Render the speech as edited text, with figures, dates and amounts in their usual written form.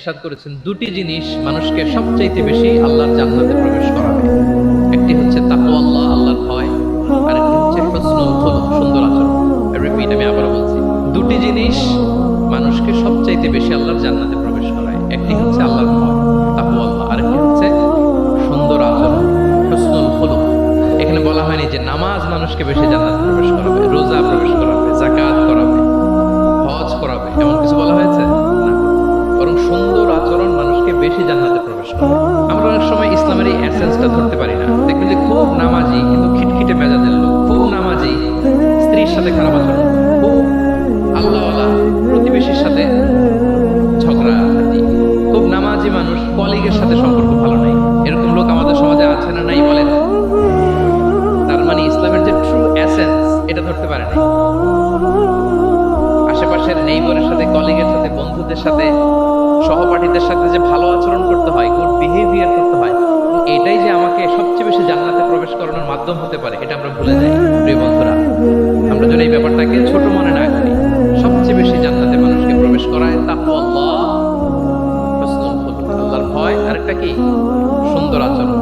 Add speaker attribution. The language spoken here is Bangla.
Speaker 1: ইরশাদ করেছেন দুটি জিনিস মানুষকে সবচাইতে বেশি আল্লাহর জান্নাতে প্রবেশ করাবে। একটি হচ্ছে তাকওয়াল্লাহ, আল্লাহর ভয়, আর একটি হচ্ছে হুসনুল খুলুক, সুন্দর আচরণ। রিপিট, আমি আবারও বলছি, দুটি জিনিস মানুষকে সবচাইতে বেশি আল্লাহর জান্নাতে প্রবেশ করায়। একটি হচ্ছে আল্লাহর ভয়, তাকওয়াল্লাহ, আর একটি হচ্ছে সুন্দর আচরণ, হুসনুল খুলুক। এখানে বলা হয়নি যে নামাজ মানুষকে বেশি জান্নাতে প্রবেশ করাবে, রোজা প্রবেশ করাবে, যাকাত করাবে, হজ করাবে, এমন কিছু বলা হয়েছে না। বরং সুন্দর আচরণ মানুষকে বেশি জান্নাতে প্রবেশ করে। আমরা অনেক সময় ইসলামের এই এসেন্সটা ধরতে পারি না। দেখবেন যে খুব নামাজি কিন্তু খিটখিটে মেজাজের লোক, খুব নামাজি স্ত্রীর সাথে খারাপ আচরণ, খুব আল্লাহওয়ালা প্রতিবেশীর সাথে ঝগড়াঝাটি, খুব নামাজি মানুষ কলিগের সাথে সম্পর্ক ভালো নাই। এরকম লোক আমাদের সমাজে আছে না নাই বলেন? তার মানে ইসলামের যে ট্রু এসেন্স এটা ধরতে পারে না। আশেপাশের নেইবরের সাথে, কলিগের সাথে, বন্ধুদের সাথে, সহপাঠীদের সাথে যে ভালো আচরণ করতে হয়, গুড বিহেভিয়ার করতে হয়, এটাই যে আমাকে সবচেয়ে বেশি জান্নাতে প্রবেশ করানোর মাধ্যম হতে পারে, এটা আমরা ভুলে যাই। প্রিয় বন্ধুরা, আমরা যদি এই ব্যাপারটাকে ছোট মনে না করি, সবচেয়ে বেশি জান্নাতে মানুষকে প্রবেশ করায় তাকওয়াল্লাহ, হুসনুল খুলুক, আল্লাহর ভয়, আর একটা কি সুন্দর আচরণ।